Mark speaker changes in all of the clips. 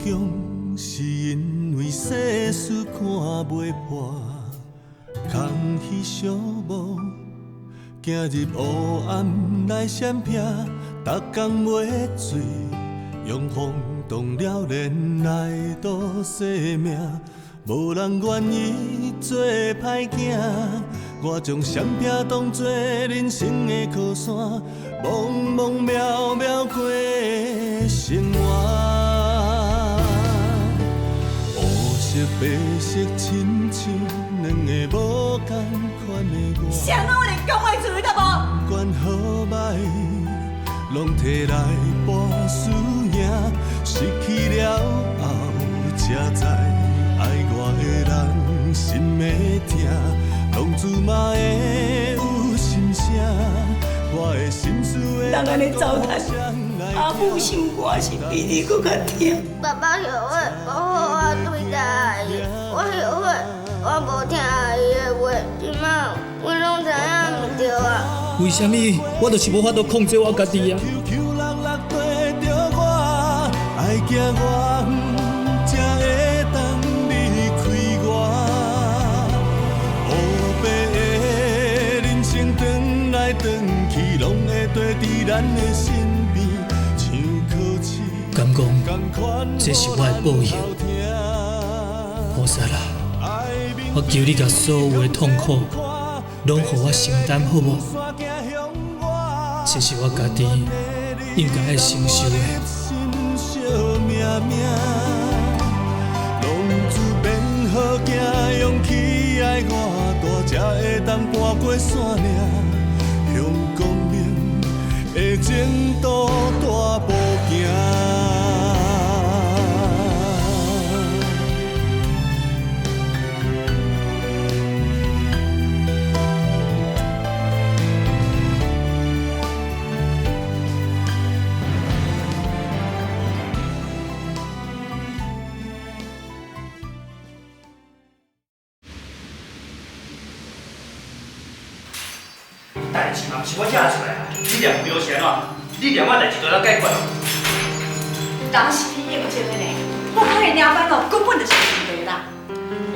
Speaker 1: 强，是因为世事看袂破，空虚寂寞，行入黑暗来闪避，逐工袂醉，用风动了恋来度生命，无人愿意做歹囝。我将闪避当作人生的靠山，茫茫渺渺过生活。黑色白色亲像两个无同款的我。
Speaker 2: 谁拢有连讲话自由得无？
Speaker 1: 不管好歹，拢摕来博输赢，失去了后才知，爱我的人心会痛。浪子嘛会有心声，我的心事会
Speaker 2: 人安尼糟蹋，阿母心肝是比你搁较痛。
Speaker 3: 爸爸后悔，保护我对待阿姨。我后悔，我无听阿姨的话。即摆我拢知影毋对啊。
Speaker 4: 为什么我就是无法度控制我家己啊？
Speaker 1: 爱惊我才会当离开我，黑白的人生转来转去，拢会跟伫咱的身边，像考试。
Speaker 4: 敢讲这是我的报应？菩萨啦，我求你把所有的痛苦，拢予我承担好无？这是我家己应该要承受的。
Speaker 1: 浪子变好行，勇气爱我大，才会当搬过山岭，向光明的前途大步行。
Speaker 5: 代志嘛，不是我惹出来啊！你念有钱哦，你念我代志都能解决。
Speaker 2: 当时你应征的呢，我看你领班哦，根本就是问题啦。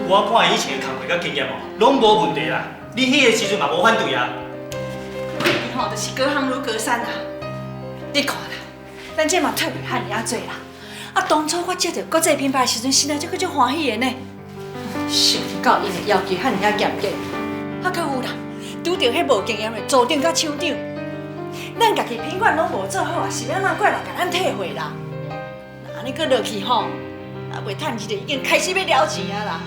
Speaker 5: 我看以前的工课甲经验哦，拢无问题啦。你迄个时阵嘛无反对啊。
Speaker 2: 问题吼，就是隔行如隔山啦。你看啦，咱这嘛退位汉尔啊多啦。啊，当初我接到国际品牌的时阵，心内就搁足欢喜的呢。想到因的要求汉尔啊严格，啊，搁有啦。拄到迄无经验的组长甲厂长，咱家己品管拢无做好啊，是要哪怪人甲咱退货啦？那安尼搁落去吼，啊袂趁钱就已经开始要了钱啊啦。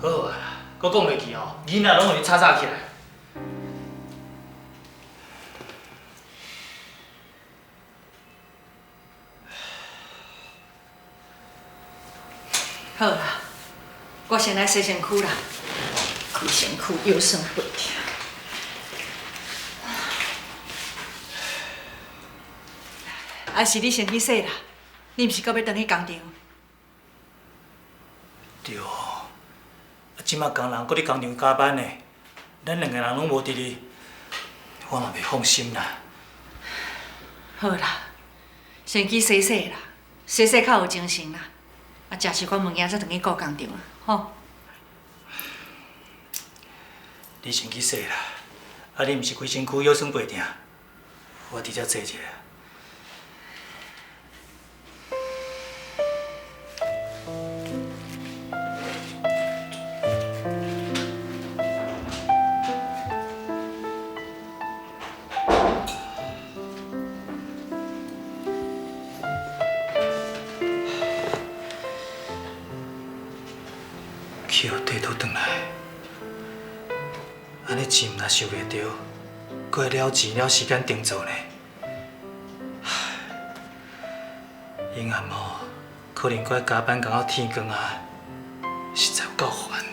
Speaker 5: 好啊，我讲袂去吼，囡仔拢互你吵吵起来。
Speaker 2: 好啦，我先来洗身躯啦，开身躯腰酸背痛。啊是你先去洗啦，你毋是搁要转去工厂？
Speaker 5: 对哦，啊，即马工人搁伫工厂加班呢，咱两个人拢无伫哩，我嘛袂放心啦。
Speaker 2: 好啦，先去洗洗啦，洗洗较有精神啦。啊，食一寡物件再转去顾工厂啊，吼。
Speaker 5: 你先去洗啦，啊，你毋是规身躯腰酸背痛，我直接坐一下。去互地图转来，安尼钱若收袂到，搁会了钱了时间定做呢。永暗哦，可能搁要加班，搞到天光啊，实在有够烦啊。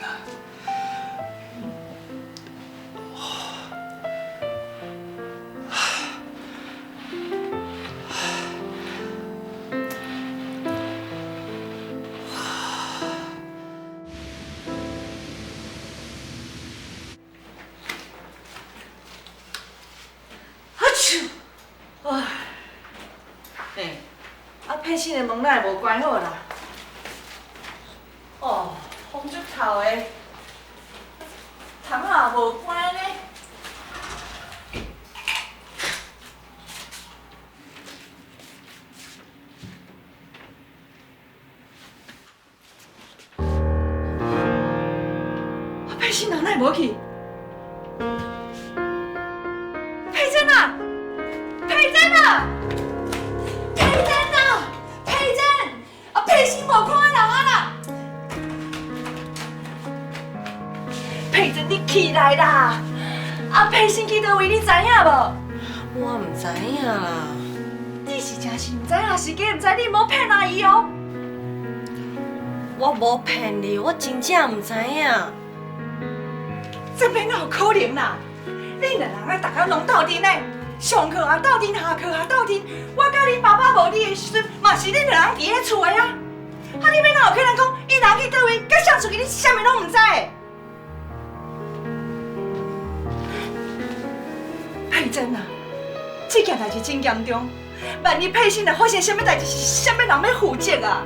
Speaker 2: 配信的门哪会无关好啦？哦，风足透的，窗也无关呢。配信人哪会无去？佩珍啊！佩珍啊！佩珍啊！佩珍！啊，佩欣无看人啊啦！佩珍，你起来啦！啊，佩欣去倒位，你知影无？
Speaker 6: 我唔知影啦。
Speaker 2: 你是真是唔知影，是假唔知？你莫骗阿姨哦！
Speaker 6: 我无骗你，我真正唔知影。
Speaker 2: 这边哪有可能啦？恁两人啊，大家拢斗阵呢，上课也斗阵，下课也斗阵。我甲恁爸爸无你的时阵，嘛是恁两人伫咧厝的啊。啊，你要哪有可能讲伊人去倒位，甲上出去，你啥物拢唔知的？佩珍啊，这件代志真严重，万一佩欣若发生什么代志，是啥物人要负责啊？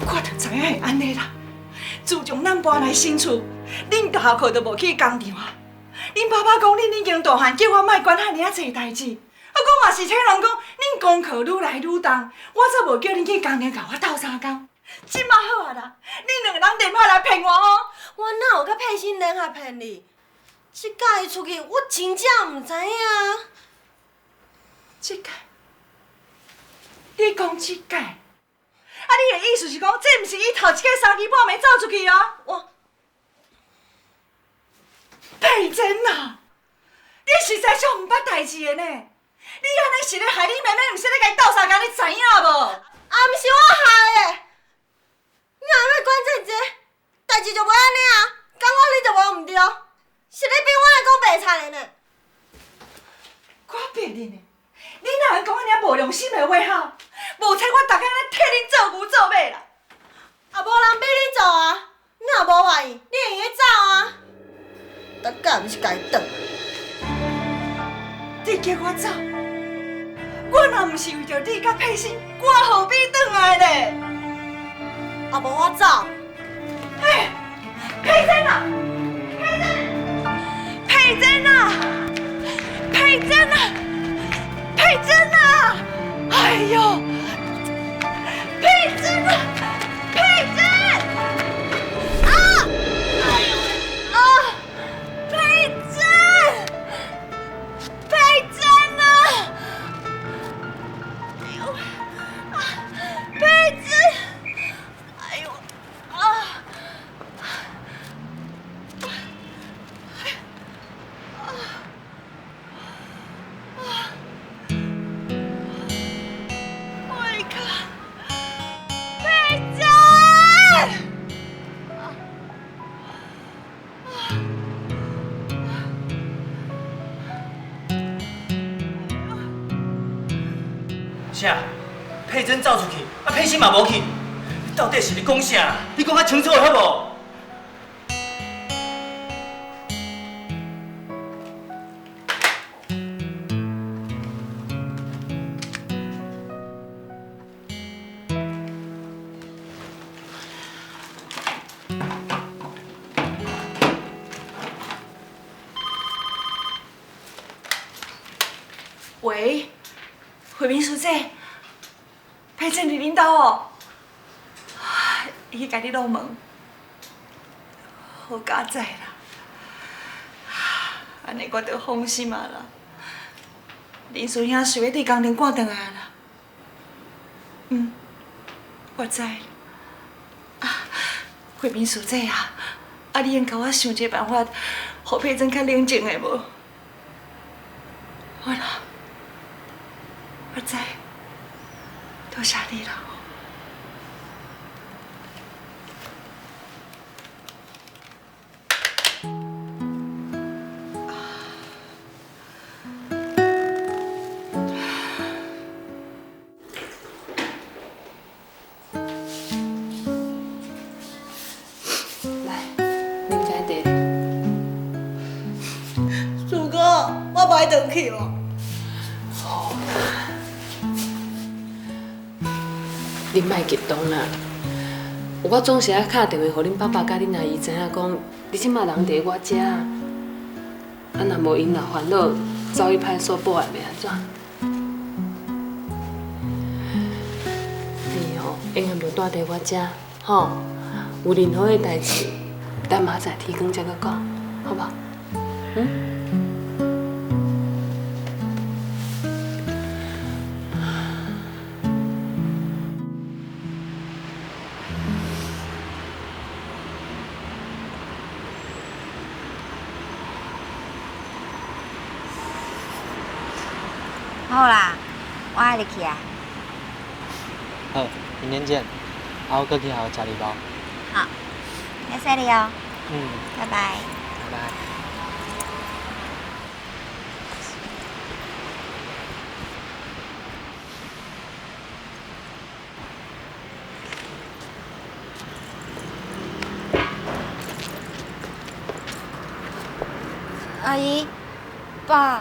Speaker 2: 我就知影会安尼啦。自从咱搬来新厝，恁下课都无去工厂啊。恁爸爸讲恁已经大汉，叫我莫管遐尔啊济代志。我讲嘛是听人讲，恁功课愈来愈重，我则无叫恁去工厂甲我斗相共。即马好啊啦，恁两个人连拍来骗我哦！
Speaker 6: 我哪有甲佩欣联合骗你？即届伊出去，我真正唔知影。
Speaker 2: 即届，你讲即届？啊！你的意思是讲，这毋是伊头一个3更半暝走出去啊？
Speaker 6: 我
Speaker 2: 佩珍啊，你实在上毋捌代志的呢！你安尼是咧害你妹妹，毋是咧甲伊斗相共，你知影无？
Speaker 6: 啊，毋是我害的。你若要管这个，代志就无安尼啊。讲我你就无毋对，是你逼我来讲白菜的呢。
Speaker 2: 我逼你呢？你哪会讲安尼无良心的话哈？无采我逐工咧替恁做牛做马啦！
Speaker 6: 啊，无人逼你做啊！你若无愿意，你会用去走啊！大家毋是家己倒。
Speaker 2: 你叫我走，我若毋是为着你甲佩欣，我何必转来呢？
Speaker 6: 啊，无我走。
Speaker 2: 嘿，佩珍啊，佩珍啊，佩珍啊，佩珍啊！哎呦，佩珍啊，佩珍！啊！哎呦！啊！佩珍！佩珍啊！哎呦！啊！佩珍！哎呦！啊！My God！ 佩珍！
Speaker 5: 啥？佩珍走出去，啊佩欣嘛无去，你到底是咧讲啥？你讲较清楚好无？
Speaker 2: 喂，慧敏师姐，佩珍伫恁兜哦。伊甲你落门，好佳哉啦！安尼我就放心啊啦。林顺兄想要伫工厂赶转来啦。我知。慧敏师姐啊，你用甲我想一个办法，互佩珍较冷静的无？好啦。我知，多谢你了。
Speaker 6: 叔哥，好，我无爱回去哦。
Speaker 7: 恁莫激动啦！我总是爱敲电话，互恁爸爸甲恁阿姨知影讲，你即马人伫我遮，啊若无因若烦恼，走去派出所报案要安怎？你吼，永远就住伫我遮，吼，有任何的代志，等明仔天光才去讲，好无？嗯？
Speaker 8: 好啦，我爱你去啊。
Speaker 9: 好，明天见。啊，我过去还有吃礼包。
Speaker 8: 好，谢谢你哦。
Speaker 9: 嗯，
Speaker 8: 拜拜。
Speaker 9: 拜拜。
Speaker 2: 阿姨，爸，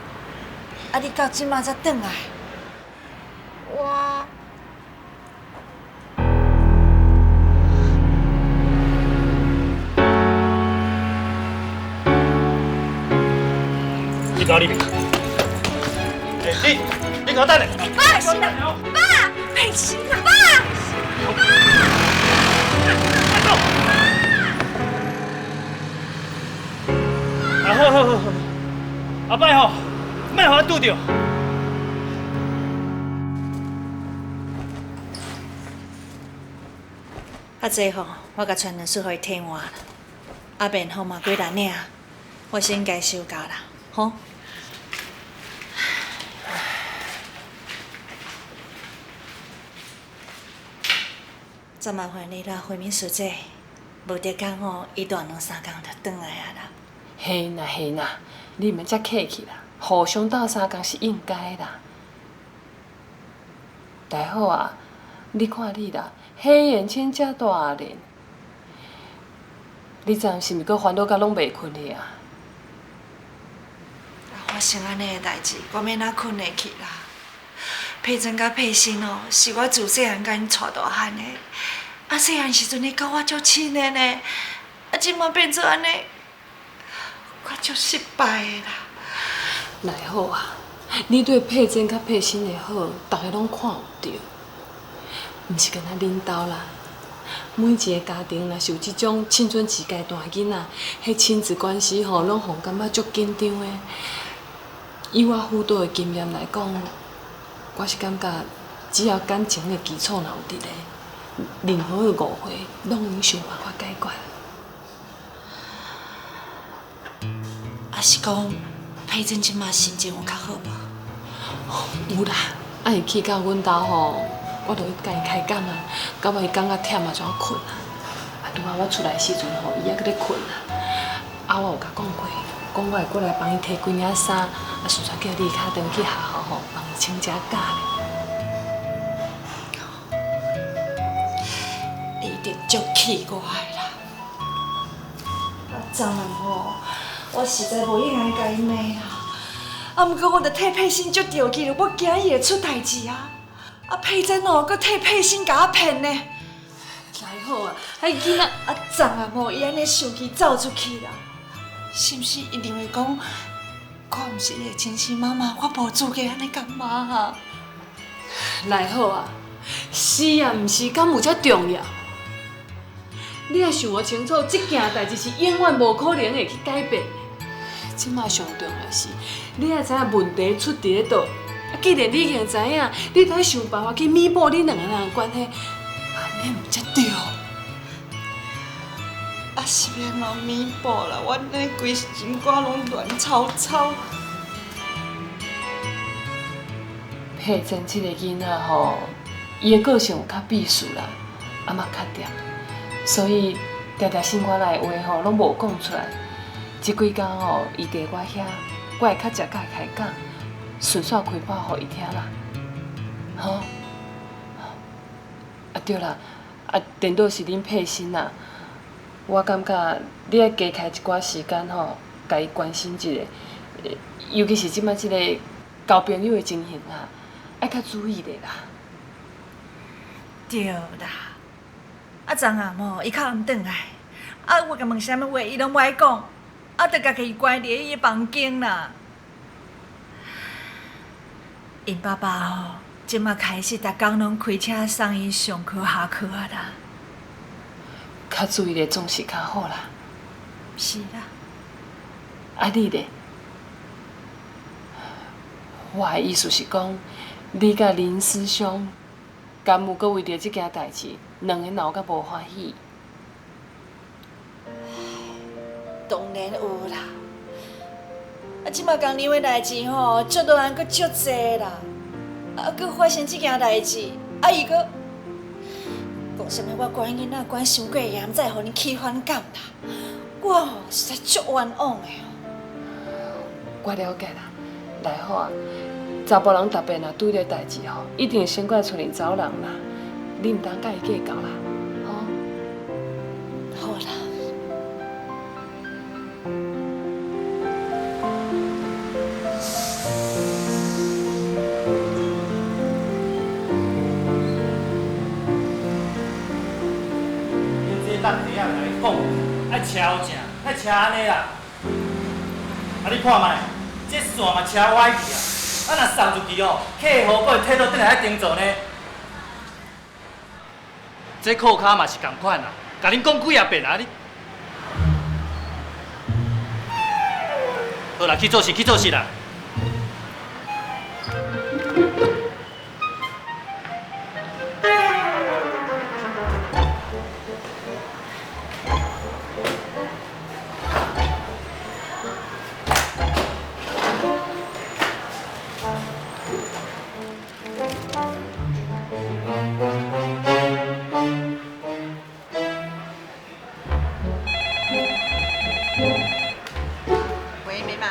Speaker 2: 啊，你到即马才转来？
Speaker 3: 我
Speaker 5: 你搞你，你搞蛋嘞！
Speaker 2: 爸，是啦，爸，佩欣啦，爸。
Speaker 5: 啊好，阿伯吼，莫互我拄着。
Speaker 2: 啊，这吼，我甲传人叔互伊听话啦。啊，便吼嘛几日领，我先该收假啦，吼。真麻烦你啦，慧敏小姐，无得讲吼，伊大2、3工就转来啊啦。
Speaker 7: 嘿呐，你毋免遮客气啦，互相斗3工是应该啦。大好啊，你看你啦，黑眼圈遮大咧，你昨是毋是搁烦恼甲拢袂困去啊？
Speaker 2: 发生安尼的代志，我免哪困会去啦。佩珍甲佩欣哦，是我自细汉甲因带大汉的，啊细汉时阵伊甲我足亲的呢，啊即马变做安尼，我足失败的啦。
Speaker 7: 来好啊，你对佩珍甲佩欣的好，大家拢看有着，毋是干那恁兜啦。每一个家庭若是有即种青春期阶段的囡仔，迄亲子关系吼，拢互感觉足紧张的。以我辅导的经验来讲，我是感觉只要感情的基础若有伫咧，任何的误会拢能想办法解决。
Speaker 2: 啊是讲佩珍即马心情有较好无？
Speaker 7: 有啦，啊伊去到阮兜吼，我就去甲伊开讲啊，到尾伊感觉忝啊，怎困啊？啊，拄仔我出来的时阵吼，伊还搁咧困啊。啊，我有甲讲过，讲我会过来帮伊摕几领衫，啊，顺便叫你卡登去学校吼，帮伊请假假咧。
Speaker 2: 你一定足气我的啦！啊，昨晚吼，我实在无应该甲伊骂啦。啊，毋过我着替佩欣足着急了，我惊伊会出代志啊！啊，佩珍哦，搁替佩欣甲我骗呢。
Speaker 7: 来好啊，迄囡仔
Speaker 2: 啊，昨晚吼，伊安尼生气走出去啦，是毋是伊认为讲我毋是伊的亲生妈妈，我无资格安尼干妈啊？
Speaker 7: 来好啊，是啊，毋是，敢有遮重要？你也想清楚，这件代志是永远无可能会去改变的。即马上重要是，你也知影问题出伫咧倒。啊，既然你已经知影，你得想办法去弥补你两个人的关系，安尼毋才对。
Speaker 2: 啊，是要安怎弥补啦？我安尼规心肝拢乱糟糟。
Speaker 7: 佩珍这个囡仔吼，伊的个性有较避暑啦，啊嘛较恬，所以常常心肝内的话吼，拢无讲出来。即几工吼，伊伫我遐，我会较食甲伊开讲，顺续开炮互伊听啦。好，啊对啦，啊颠倒是恁佩欣啦，我感觉你爱加开一寡时间吼，甲伊关心一下，尤其是即摆即个交朋友的情形啊，爱较注意咧啦。
Speaker 2: 对啦，昨暗吼，伊较毋转来，我甲问啥物话，伊拢无爱讲，着家己关伫伊的房间啦。因爸爸吼，即马开始逐工拢开车送伊上课下课啊啦。
Speaker 7: 较注意咧，总是较好啦。
Speaker 2: 是啦。
Speaker 7: 啊，你咧？我的意思是讲，你甲林师兄，敢有阁为着即件代志，两个闹甲无欢喜？
Speaker 2: 当然有啦。即马工年的代志吼，足多人阁足济啦。阁发生即件代志，伊阁讲啥物？我管囡仔管伤过严，才互恁起反感啦。我吼实在足冤枉的哦。
Speaker 7: 我了解啦，来好啊。查甫人特别若对着代志吼，一定先过出面找人啦。你毋通甲伊计较啦，吼。
Speaker 2: 好啦。
Speaker 5: 咱这样来讲，爱车有正，爱车安尼啦。啊，你看卖，这线嘛车歪去啊！啊，若送出去哦，客户佫会退倒转来爱订做呢。这裤骹嘛是共款啦，甲恁讲几啊遍啊你。好啦，去做事，去做事啦。
Speaker 6: 喂，美满，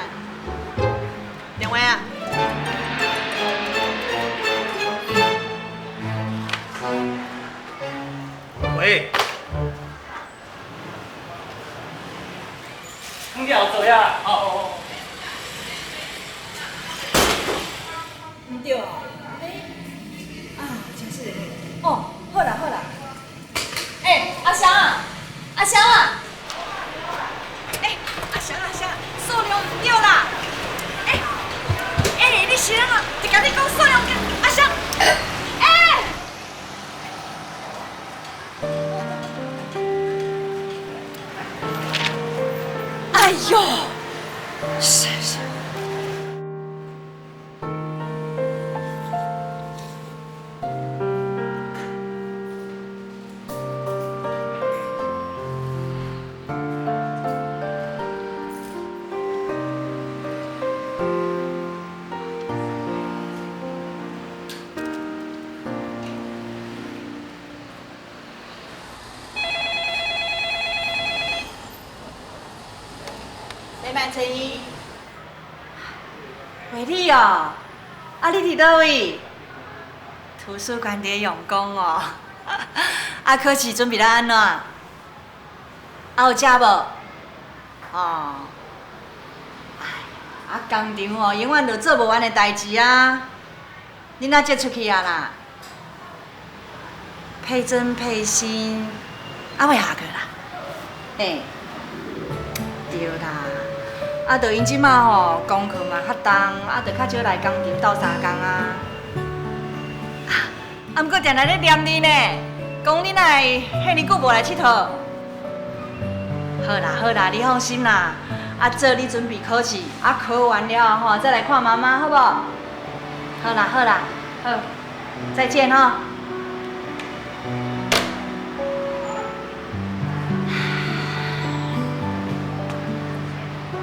Speaker 6: 两位啊。
Speaker 5: 喂，你后做呀？哦。
Speaker 2: 唔对啊，真是哦，好啦好啦。阿翔啊，阿翔啊，阿翔啊，数量唔对啦。你是人啊？就甲你讲数量跟阿翔，哎呦，是。
Speaker 6: 美满陈怡，
Speaker 2: 喂你哦，你伫倒位？图书馆伫用功哦。考试准备得安怎？有食无？哦。工厂哦，永远就做不完的代志啊。你哪接出去啊啦？配针配芯，未下课啦。对啦。就因即马吼功课嘛较重，就较少来工厂斗相共啊。毋过定定咧念你呢，讲你哪会遐尼久无来佚佗？好啦，你放心啦。做你准备考试，考完了吼再来看妈妈，好不？好啦，好，再见吼。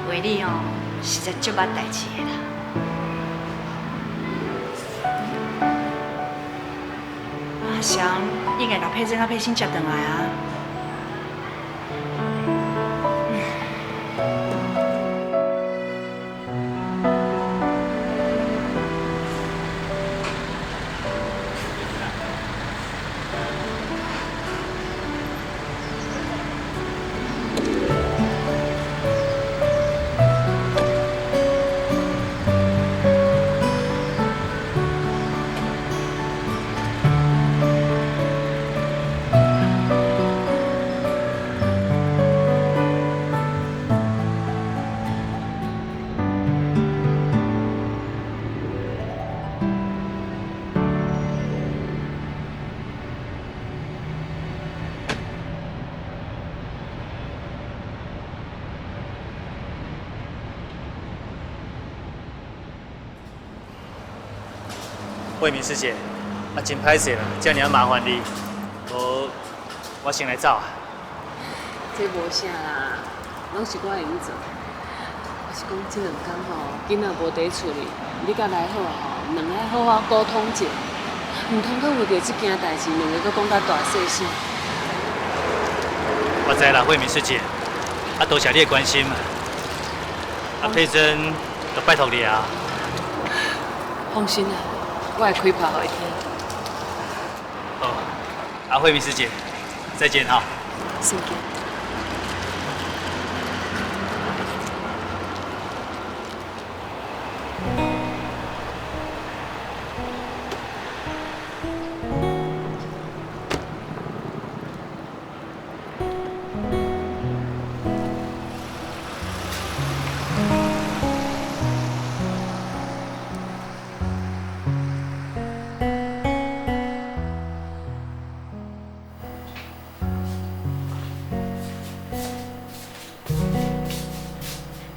Speaker 2: 为你哦，实在足捌代志的啦。阿翔应该把佩珍甲佩欣接转来啊。
Speaker 5: 慧敏师姐，真歹势啦，遮尔麻烦你，无我先来走啊。
Speaker 7: 这无啥啦，拢是我会用做。我是讲这2天吼，囡仔无伫厝里，你甲来好吼，两个好好沟通者，唔通阁为着这件代志，两个阁讲甲大细声。
Speaker 5: 我知啦，慧敏师姐，多谢你的关心。佩珍，就拜托你啊。
Speaker 7: 放心啦，我会开炮互伊听。
Speaker 5: 好，慧敏师姐，再见哈。
Speaker 7: 再见。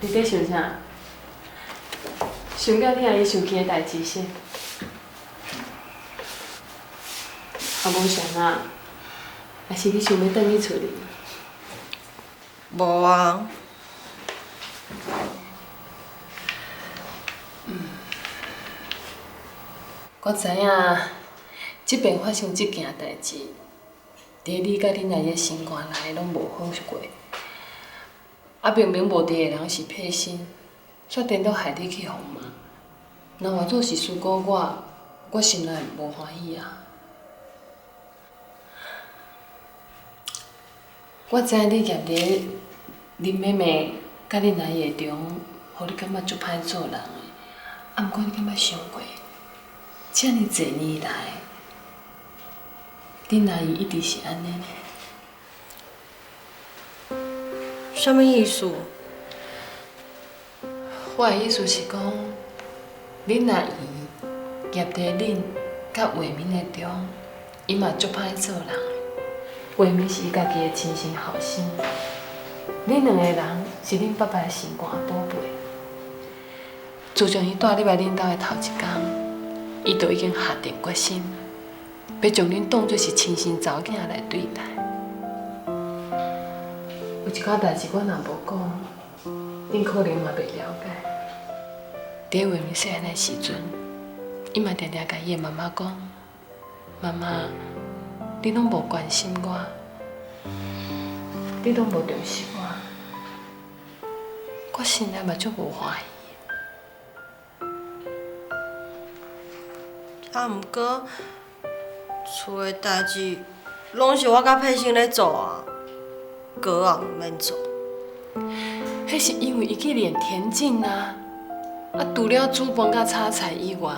Speaker 7: 你在想啥？想到你阿姨生气的代志先。啊，无想啊，还是你想要转去厝里？
Speaker 6: 无啊。
Speaker 7: 我知影，即边发生即件代志，伫你甲恁阿姨心肝内拢无好过。啊，明明无伫的人是佩欣，却颠倒害你去互骂。若换做是事故我心内无欢喜啊。我知影你业伫恁妹妹甲恁阿姨的中，互你感觉足歹做人的。啊，毋过你敢捌想过，遮尔侪年来，恁阿姨一直是安尼呢？
Speaker 6: 什么意思？
Speaker 7: 我的意思是讲，恁阿姨业伫恁甲画面的中，伊嘛足歹做人的。画面是伊家己的亲生后生，恁两个人是恁爸爸的心肝宝贝。自从伊带入来恁兜的头一天，伊就已经下定决心，要将恁当作是亲生查某囝来对待。有一寡代志我若无讲，恁可能嘛袂了解。伫画面细汉的时阵，伊嘛常常甲伊的妈妈讲：“妈妈，你拢无关心我，你拢无重视我，我心内嘛足无欢喜。”
Speaker 6: 啊，毋过厝的代志拢是我甲佩欣咧做啊，哥啊毋免做。
Speaker 7: 迄是因为伊去练田径啊，除了煮饭甲炒菜以外，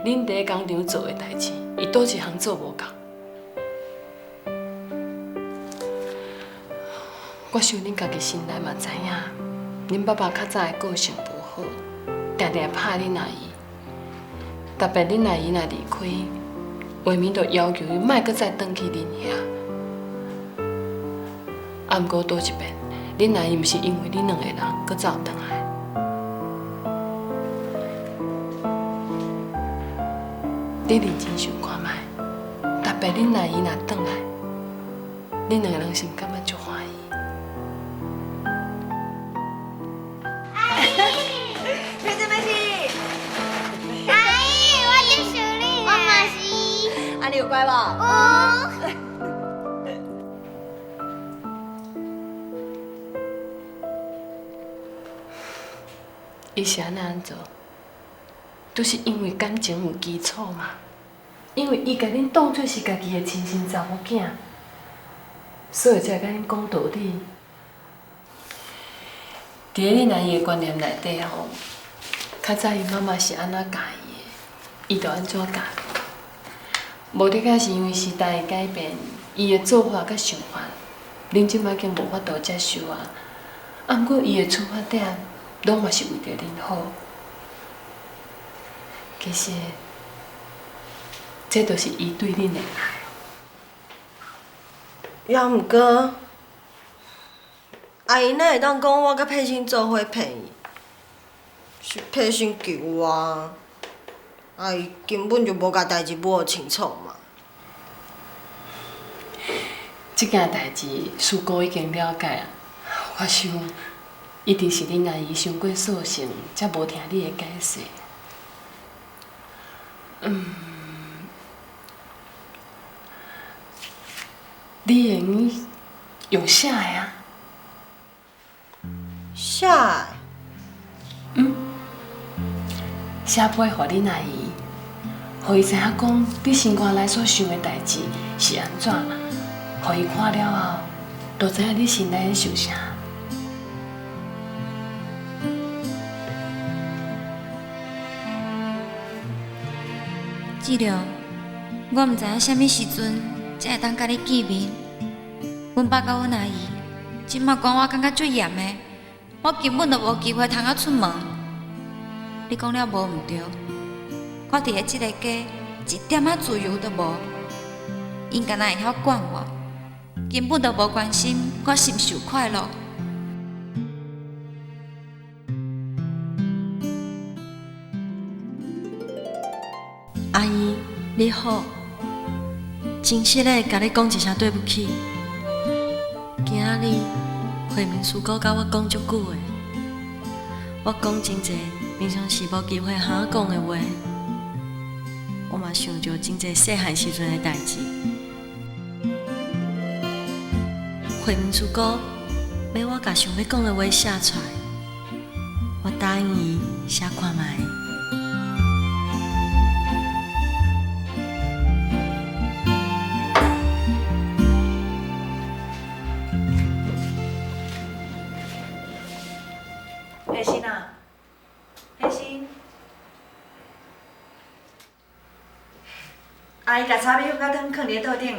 Speaker 7: 恁伫工厂做的代志，伊倒一项做无够。我想恁家己心内嘛知影，恁爸爸较早的个性无好，常常拍恁阿姨。特别恁阿姨若离开，画面就要求伊莫阁再转去恁遐。啊，毋过倒一遍，恁阿姨毋是因为恁两个人阁走转来。你认真想看卖，特别恁阿姨若转来，恁两个人是毋感觉足欢喜？
Speaker 6: 佩珍，佩欣，
Speaker 3: 阿姨，我去树林。我嘛是。
Speaker 6: 啊，你有乖无？
Speaker 3: 哦。
Speaker 7: 伊是安怎做？就是因为感情有基础嘛。因为伊甲恁当作是家己的亲生查某囝，所以才会甲恁讲道理。伫咧恁阿姨的观念内底吼，较早伊妈妈是安怎教伊的，伊就安怎教。无得个是因为时代的改变，伊的做法甲想法，恁即摆已经无法度接受啊。啊，毋过伊的出发点，拢嘛是为着恁好。其实，这就是伊对恁的爱。
Speaker 6: 也毋过，阿姨哪会当讲我甲佩欣做伙骗伊？是佩欣求我，啊啊，伊根本就无甲代志摸清楚嘛。
Speaker 7: 即件代志，师姑已经了解啊。我想，一定是恁阿姨伤过扫兴，才无听你的解释。你用用写的啊？
Speaker 6: 写的？
Speaker 7: 写批互恁阿姨，互伊知影讲你心肝内所想的代志是安怎，互伊看了后，就知影你心内想啥。
Speaker 8: 志良，我毋知影啥物时阵才会当甲你见面。阮爸甲阮阿姨，即马管我感觉最严的，我根本就无机会通啊出门。你讲了无毋对，我伫咧即个家一点仔自由都无，因敢若会晓管我，根本就无关心我是毋是有快乐。阿姨，你好，真实的甲你讲一声对不起。今仔日慧明师姑甲我讲足久的，我讲真济平常时无机会通讲的话，我嘛想着真济细汉时阵的代志。慧明师姑要我甲想要讲的话写出来，我答应伊写看卖。
Speaker 2: 佩欣啊，佩欣，阿姨甲炒米粉甲汤放伫桌顶，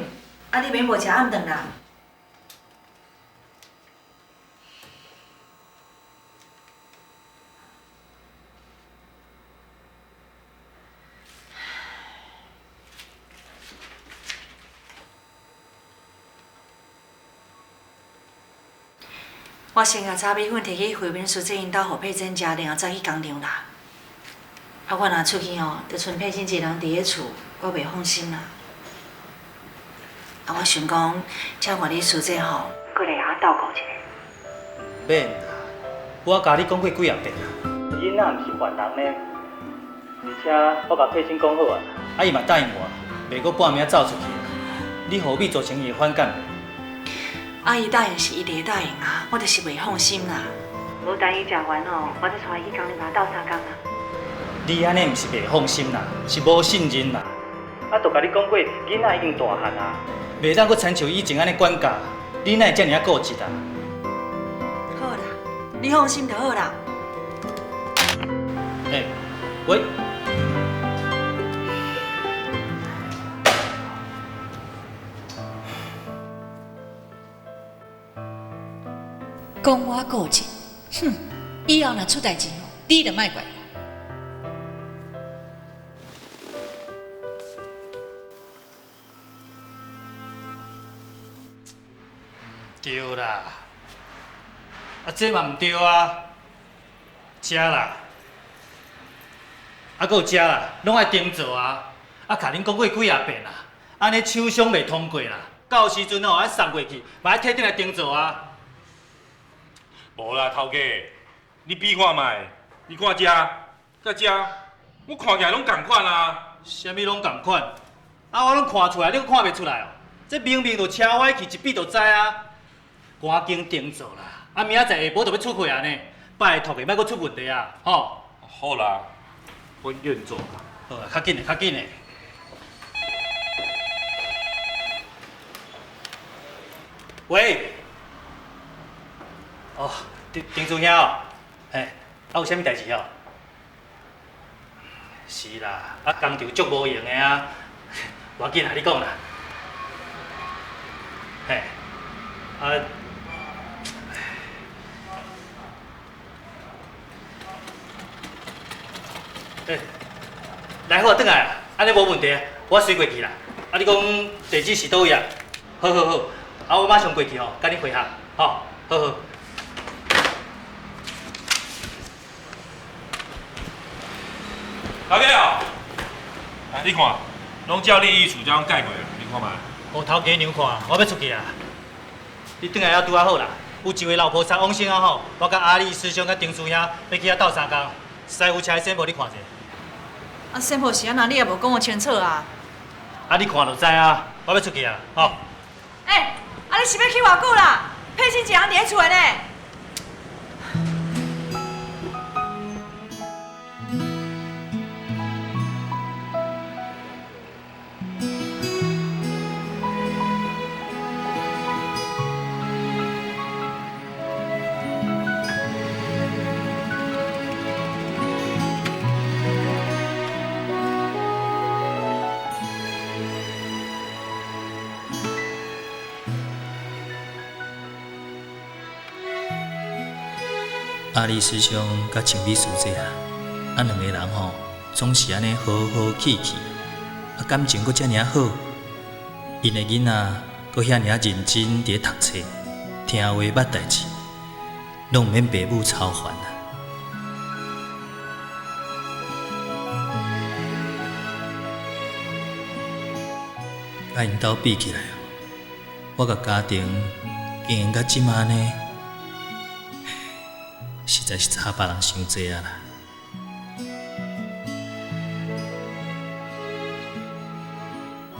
Speaker 2: 啊，你免无食暗顿啦。我先甲炒米粉摕去惠民书记因兜，互佩珍食，然后再去工厂啦。啊，我若出去吼，就剩佩珍一个人伫咧厝，我袂放心啦。啊，我想讲，请我你书记吼，过来遐斗顾一下。
Speaker 5: 免啦，我甲你讲过几啊遍啦，囡仔毋是坏人呢。而且我甲佩珍讲好啊，啊伊嘛答应我，袂阁半暝走出去。你何必造成伊的反感？
Speaker 2: 阿姨答应是一定答应啊，我就是袂放心啦。无等伊食完吼，我再带伊去工厂斗相共啦。
Speaker 5: 你安尼毋是袂放心啦，是无信任啦。啊，都甲你讲过，囡仔已经大汉啊，袂当阁亲像以前安尼管教，你哪会遮尔啊固执啊？
Speaker 2: 好啦，你放心就好啦。
Speaker 5: 喂。
Speaker 2: 讲我固执，哼！以后若出代志吼，你就莫怪我。
Speaker 5: 对啦，啊这嘛毋对啊，食啦，啊，阁有食啦，拢爱盯做啊，啊，甲恁讲过几啊遍啦，安尼手伤袂通过啦，到时阵吼爱送过去，嘛爱摕转来盯做啊。
Speaker 10: 无啦，头家，你比看卖，你看遮，甲遮，我看起来拢同款啊。
Speaker 5: 啥物拢同款？啊，我拢看出来，你阁看袂出来哦？这明明就车歪去，一比就知啊。赶紧定做啦！啊，明仔载下晡就要出去啊呢，拜托个，莫阁出问题啊，吼。
Speaker 10: 好啦，我愿做啦。
Speaker 5: 好啊，较紧的，较紧的。喂。哦，丁主兄哦，嘿，啊有啥物代志哦？是啦，啊工厂足无用的啊，无要紧啦，你讲啦。嘿，啊，来好，转来啊，安尼无问题啊，我随过去啦。啊，你讲地址是倒位啊？好好好，啊我马上过去吼，甲你会合，吼，好好。
Speaker 10: 大家好，你看，拢照你意思这样改过啊，你看嘛。
Speaker 5: 我头家娘看，我要出去啊！你转来还拄啊好啦，有一位老婆才往生啊好，我甲阿丽师兄甲丁叔兄要去遐斗相共，师傅车的先无你看者。
Speaker 2: 啊，先婆是安那，你也无讲我清楚啊。
Speaker 5: 啊，你看就知啊，我要出去啊，吼。
Speaker 2: 啊，你是要去偌久啦？佩欣一人伫咧厝的呢。
Speaker 11: 阿丽师兄甲青美师姐啊，两个人吼，总是安尼和和气气，感情阁遮尔好。因的囡仔阁遐尔认真伫咧读册，听话捌代志，拢毋免爸母操烦啊。甲因兜比起来，我甲家庭经营到即马呢。实在是差别人伤济啊啦！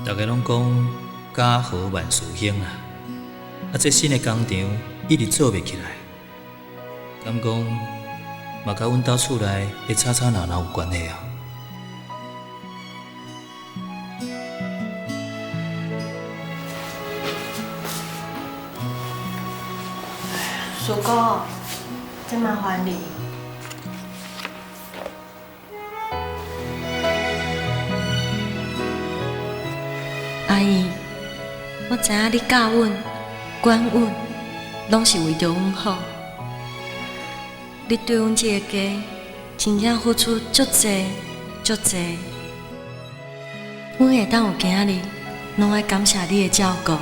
Speaker 11: 大家拢讲家和万事兴啊，这新的工厂一直做袂起来，敢讲嘛甲阮兜厝内的吵吵闹闹有关系啊？
Speaker 6: 叔公。真麻烦你。
Speaker 8: 阿姨，我知影你教阮、管阮，拢是为着阮好。你对阮这个家，真正付出足济、足济。阮会当有今日，拢爱感谢你的照顾，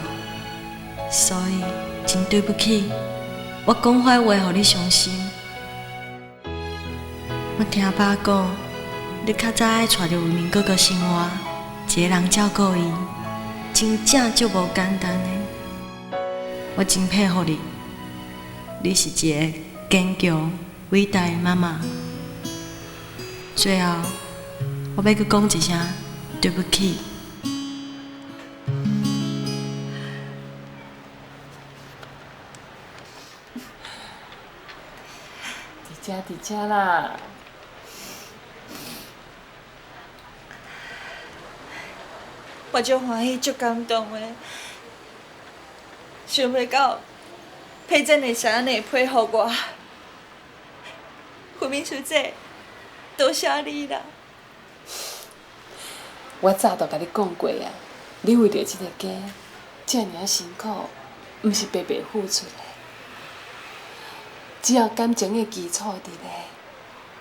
Speaker 8: 所以真对不起。我讲坏话，互你伤心。我听爸讲，你较早爱带着伟明哥哥生活，一个人照顾伊，真正足无简单的。我真佩服你，你是一个坚强、伟大的妈妈。最后，我要佮讲一声对不起。
Speaker 7: 伫遮啦。
Speaker 2: 我足欢喜、足感动的，想袂到佩珍会安尼配合我。慧敏师姐，多谢你啦！
Speaker 7: 我早就甲你讲过啊，你为着这个家遮尔辛苦，毋是白白付出的。只要感情的基础伫咧，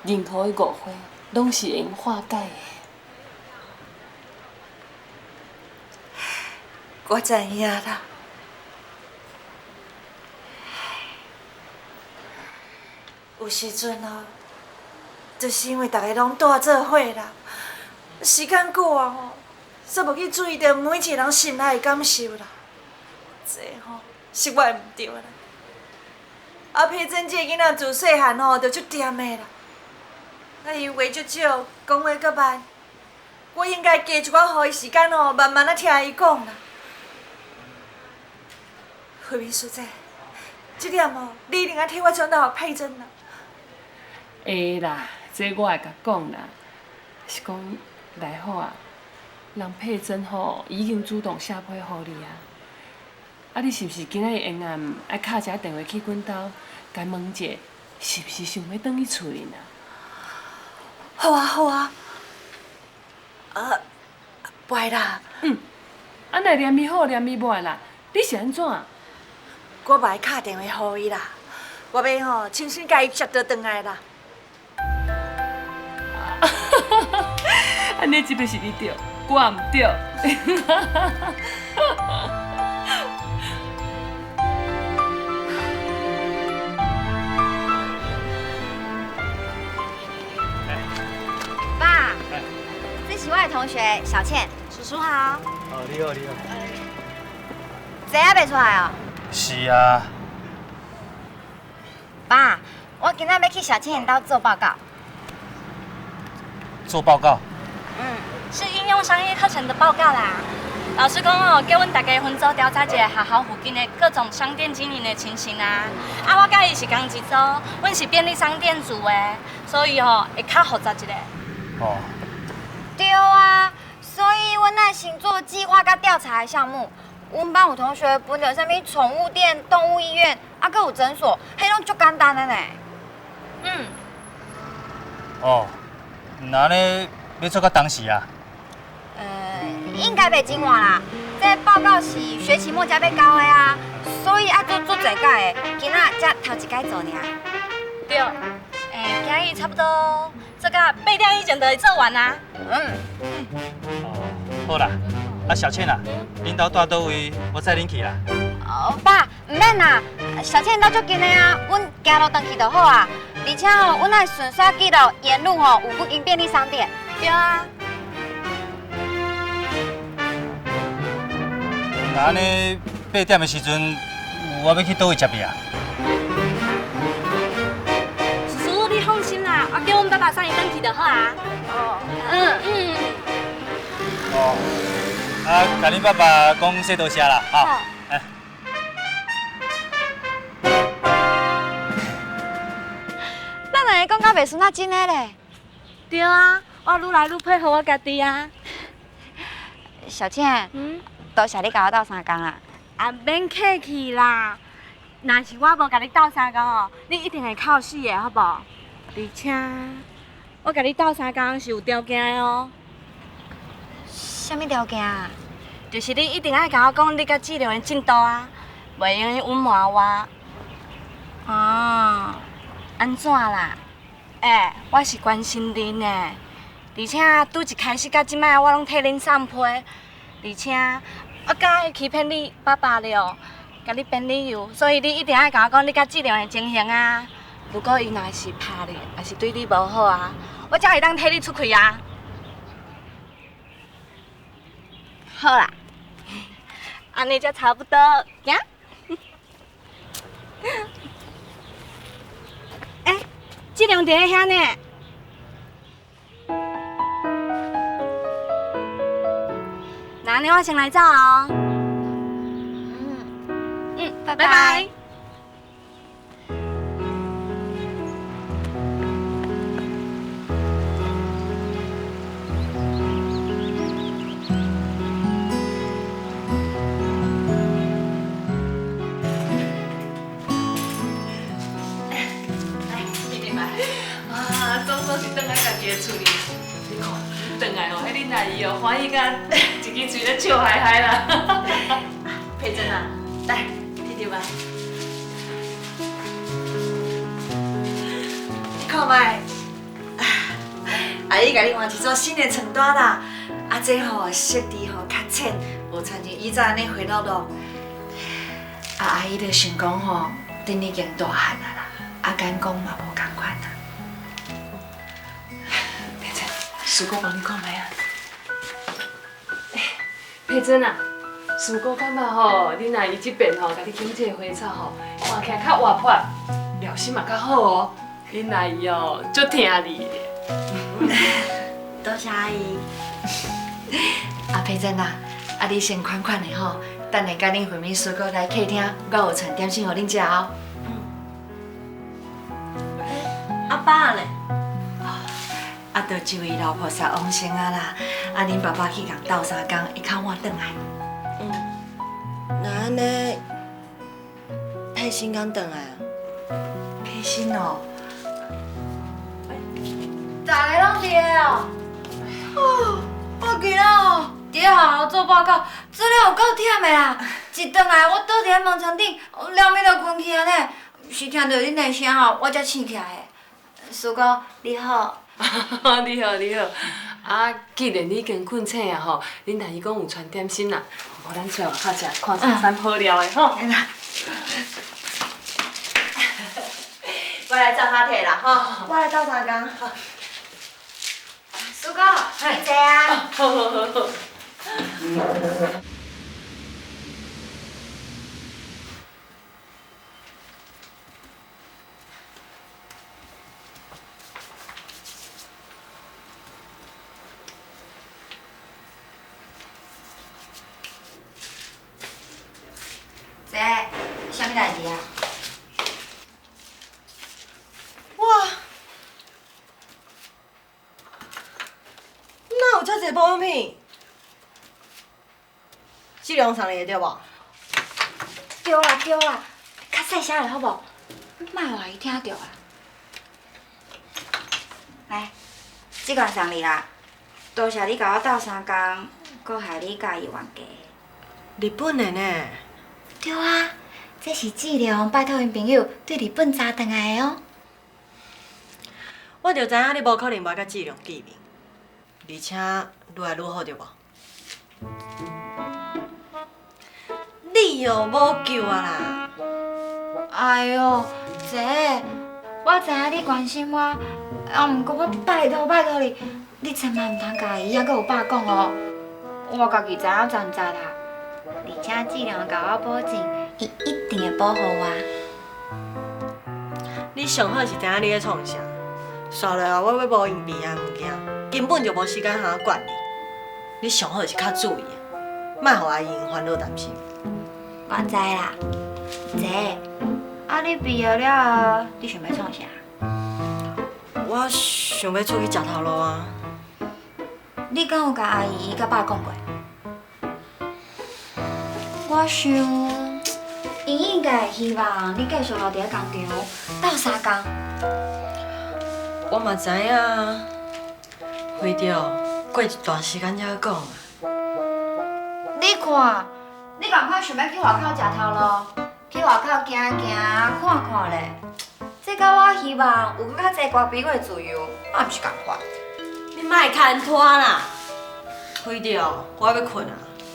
Speaker 7: 任何的误会拢是会用化解的。
Speaker 2: 我知影啦。有时阵哦，就是因为大家拢住做伙啦，时间久啊吼，煞无去注意到每一个人心内的感受啦。这吼是我毋对啦。啊，佩珍这囡仔自细汉吼就足掂的啦，啊伊话足少，讲话阁慢，我应该加一寡予伊时间吼，慢慢啊听伊讲啦。慧敏师姐，这点吼，你一定要替我转达给佩珍啦。
Speaker 7: 会啦，这我会甲讲啦。是讲来好啊，人佩珍吼已经主动写批互你啊。啊，你是毋是今仔日沿暗爱敲一下电话去阮兜，甲问者是毋是想要转去厝里啊？
Speaker 2: 好啊，好啊。袂啦。
Speaker 7: 啊，若念伊好，念伊歹啦，你是安怎？
Speaker 2: 我袂敲电话予伊啦，我要吼亲身甲伊接倒转来啦。
Speaker 7: 安尼即个是你对，我毋对。
Speaker 3: 爸，这是
Speaker 12: 是我的同学小倩，叔叔好。
Speaker 5: 哦，你好，你好。
Speaker 12: 这还袂出来哦？
Speaker 5: 是啊。
Speaker 12: 爸，我今仔要去小倩家做报告。
Speaker 5: 做报告？
Speaker 12: 是应用商业课程的报告啦。老师讲哦，叫阮大家分组调查一下学校附近的各种商店经营的情形啊。啊，我甲伊是同一组，阮是便利商店组的，所以哦会较复杂一点。
Speaker 5: 哦。
Speaker 12: 对啊，所以阮来先做计划甲调查的项目。阮班有同学分到啥物宠物店、动物医院，啊，搁有诊所，迄拢足简单的呢。
Speaker 5: 哦，那呢要做到当时啊？
Speaker 12: 应该袂真晚啦。这报告是学期末才要交的啊，所以要做足侪届的，今仔才头一届做尔。对，今日差不多做到8点以前就会做完啊。
Speaker 5: 好啦，啊小倩啊，恁兜住倒位，我载恁去啦。
Speaker 12: 爸，唔免啦，小倩到足近的啊，阮行路回去就好啊。而且吼，阮爱顺续记录沿路吼有几间便利商店。对啊。
Speaker 5: 那安尼8点的时阵，我要去倒位接你啊？
Speaker 12: 叔叔，你放心啦，我叫阮爸爸送伊回去就好啊。
Speaker 5: 哦，啊，甲恁爸爸讲说多谢啦，哈。
Speaker 12: 咱两个讲到袂顺啊，真的嘞。对啊，我愈来愈配合我家己啊。小倩，多谢你甲我斗3工啦。啊，免客气啦。若是我无甲你斗3工哦，你一定会哭死的，好无？而且，我甲你斗3工是有条件的哦。什么条件啊？就是你一定爱甲我讲你甲治疗的进度啊，袂用隐瞒我。哦，安怎啦？我是关心恁的，而且拄一开始到即摆，我拢替恁送批，而且我敢会欺骗你爸爸了，甲你编理由，所以你一定爱甲我讲你甲治疗的情形啊。如果伊若是拍你，还是对你无好啊，我才会当替你出气啊。好啦，安尼才差不多，行。质量伫遐呢。那安尼我先来走哦。拜拜。
Speaker 7: 总是回来家己的厝里，你看，回来吼，迄恁阿姨哦，欢喜甲一支嘴咧笑嗨嗨啦。佩珍啊，来，摕着吧。
Speaker 2: 你看卖，阿姨甲你换一组新的床单啦，啊，这吼色调吼较浅，无像像以前安尼灰绿绿。啊，阿姨就想讲吼，恁已经大汉啊啦，啊，眼光嘛无共款啦。叔哥帮你看卖啊！
Speaker 7: 佩珍啊，叔哥感觉吼，恁阿姨这边吼，甲你种这花草吼，看起来较活泼，料心嘛较好哦。恁阿姨哦，足疼你的。
Speaker 2: 多谢阿姨。啊，佩珍啊，啊你先款款的吼，等下甲恁会面叔哥来客厅，我有传点心互恁食哦。
Speaker 6: 阿爸呢？
Speaker 2: 啊，就一位老菩萨往生啊啦！啊，恁爸爸去共斗3工，一靠我转来。
Speaker 6: 那安尼，佩欣刚转来啊？
Speaker 2: 佩欣哦，
Speaker 12: 大家拢伫个哦。我今仔哦，伫咧学校做报告，资料有够忝的啦。一转来，我倒伫咧门床顶，了面就困去安尼。是听到恁的声吼，我才醒起来的。叔哥，你好。
Speaker 7: 你好，你好。啊，既然你已经困醒啊吼，恁阿姨讲有传点心啦，无咱出来外口食，看啥餐好料的吼。
Speaker 6: 我来照他摕啦，吼，我来斗3工。
Speaker 12: 叔哥，你坐啊。
Speaker 7: 好好好好。
Speaker 12: 姐，啥物代志啊？
Speaker 6: 哇，哪有遮济保养品？质量送你的对无？
Speaker 12: 对啦对啦，较细声咧好无？莫互伊听到啊。来，即罐送你啦。多谢你甲我斗3工，搁害你甲伊冤家。
Speaker 6: 日本的呢？
Speaker 12: 对啊，这是志良拜托因朋友对日本查回来的哦。
Speaker 6: 我就知影你无可能袂甲质量见面，而且愈来愈好对无？你又无救啊啦！
Speaker 12: 哎哟，姐，我知影你关心我，毋过我拜托你，你千万毋通甲伊还阁有爸讲哦。我家己知影存在啦，而且质量甲我保证，伊一定会保护我。
Speaker 6: 你上好是知影你咧创啥，刷落来我要无用边仔物件，根本就无时间通啊管你。你上好是较注意，莫互阿姨烦恼担心。
Speaker 12: 我知啦，姐，啊你毕业了，你想要创啥？
Speaker 6: 我想要出去食头路啊。
Speaker 12: 你敢有甲阿姨甲爸讲过？我想，伊应该会希望你继续留伫咧工厂斗3工。
Speaker 6: 我嘛知影，为着过一段时间才讲啊。
Speaker 12: 你看，你赶快想要去外口食头路，去外口行行看看咧。这甲我希望有较济高比的自由，嘛毋是共款。
Speaker 6: 你莫牵拖啦，为着我要困啊，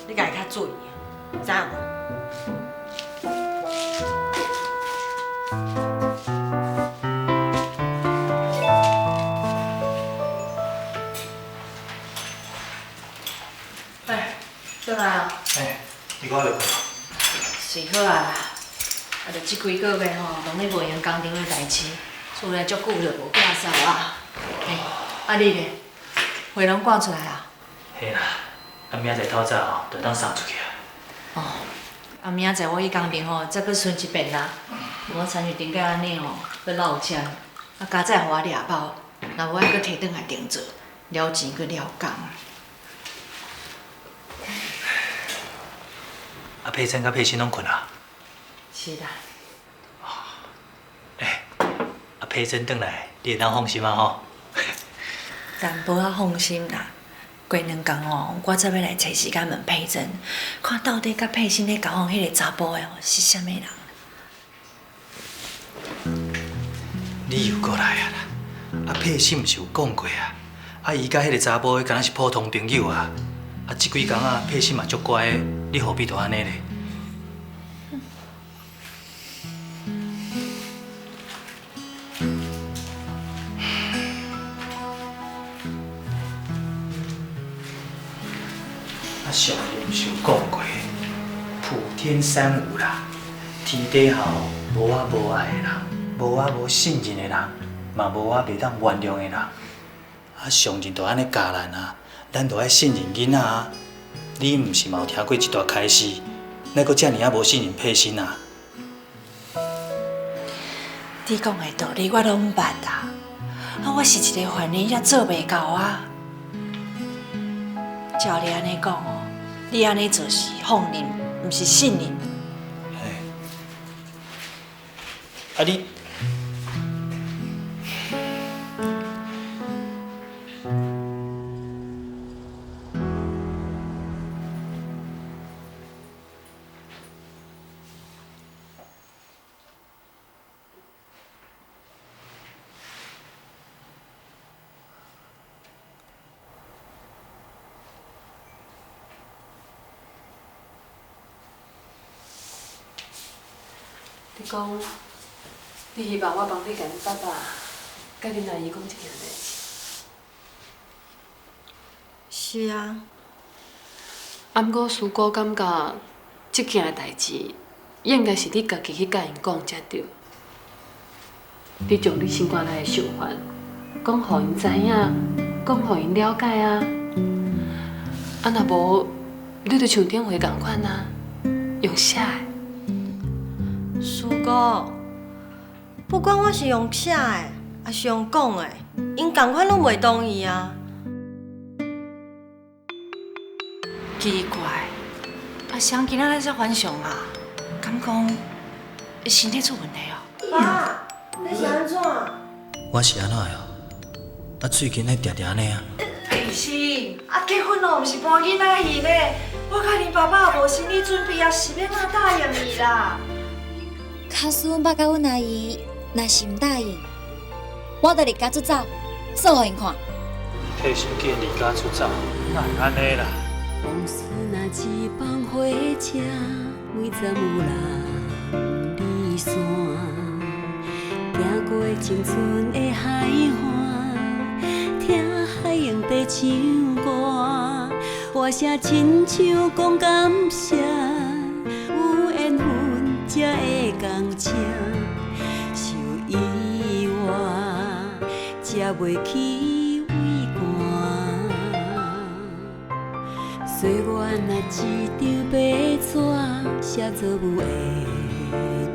Speaker 6: 你家己较注意，知影无？
Speaker 2: 转来哦。
Speaker 5: 你讲就困。
Speaker 2: 是好啊啦，啊，着即几个月吼，拢咧无闲工厂的代志，厝内足久就无寄扫啊。嘿，啊你咧，货拢赶出来啊？
Speaker 11: 嘿啦，啊明仔载透早吼，就当送出去啊。
Speaker 2: 哦，啊明仔载我去工厂吼，再搁剩一遍啦。我参与顶个安尼吼，搁落车，啊加载互我掠包，若无爱搁摕转来定做，了钱搁了工。
Speaker 11: 啊佩珍甲佩欣拢困啊？
Speaker 2: 是啦。
Speaker 11: 啊佩珍转来，你会当放心啊吼。
Speaker 2: 但无遐放心啦。过2工哦，我才要来找时间问佩珍，看到底甲佩欣咧交往迄个查甫的哦是啥物人。
Speaker 11: 你又过来啊啦！啊佩欣毋是有讲过啊？啊伊甲迄个查甫的敢若是普通朋友啊。啊即几工啊，佩欣嘛足乖的，你何必都安尼咧？啊上人毋是有讲过，普天三无啦，天底下无我无爱的人，无我无信任的人，嘛无我袂当原谅的人。啊上人就安尼教咱啊。咱着爱信任囡仔啊！你毋是嘛有听过一段开示，哪阁遮尔啊无信任佩欣啊？
Speaker 2: 你讲的道理我拢捌啊，啊我是一个犯人也做袂到啊。照你安尼讲哦，你安尼做是放任，毋是信任。
Speaker 11: 啊你。
Speaker 7: 你讲，你希望我帮你甲恁爸爸、甲恁阿姨讲一件代志。
Speaker 6: 是啊。
Speaker 7: 毋过师姑感觉即件代志，应该是你家己去甲因讲才对。你将你心肝内的想法，讲互因知影，讲互因了解啊。啊，若无，你就像顶回共款啊，用写的。
Speaker 6: 师姑，不管我是用写的，还是用讲的，因共款拢袂同意啊。
Speaker 2: 奇怪，啊，谁今仔日才反常啊？敢讲身体出问题哦？
Speaker 6: 爸，你是安怎？
Speaker 11: 我是安怎的哦？啊，最近咧定定安尼啊。
Speaker 2: 佩欣，啊，结婚咯，毋是搬囡仔去呢。我甲恁爸爸也无心理准备，也是免哪答应伊啦。
Speaker 8: 假使阮爸甲阮阿姨若是毋答应，我就离家出走，做互因看。
Speaker 5: 替小姐离家出走，哪会安尼啦？
Speaker 13: 往事若一放火车，每站有人离散，行过青春的海岸，听海洋在唱歌，歌声亲像讲感谢，有缘分才会同车，受意外才袂起畏寒。岁月若一张白纸，写作有的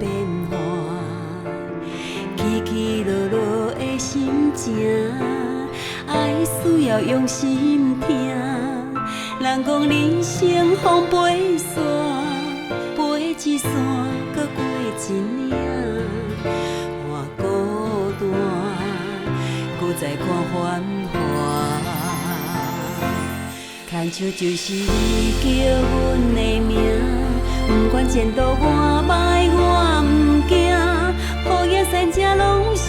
Speaker 13: 变化，起起落落的心情，爱需要用心听。人讲人生风飞沙，飞一山，搁过一岭，换孤单，搁再看繁华。牵手就是你叫阮的名，不管前途我歹我毋惊，雨也山车拢是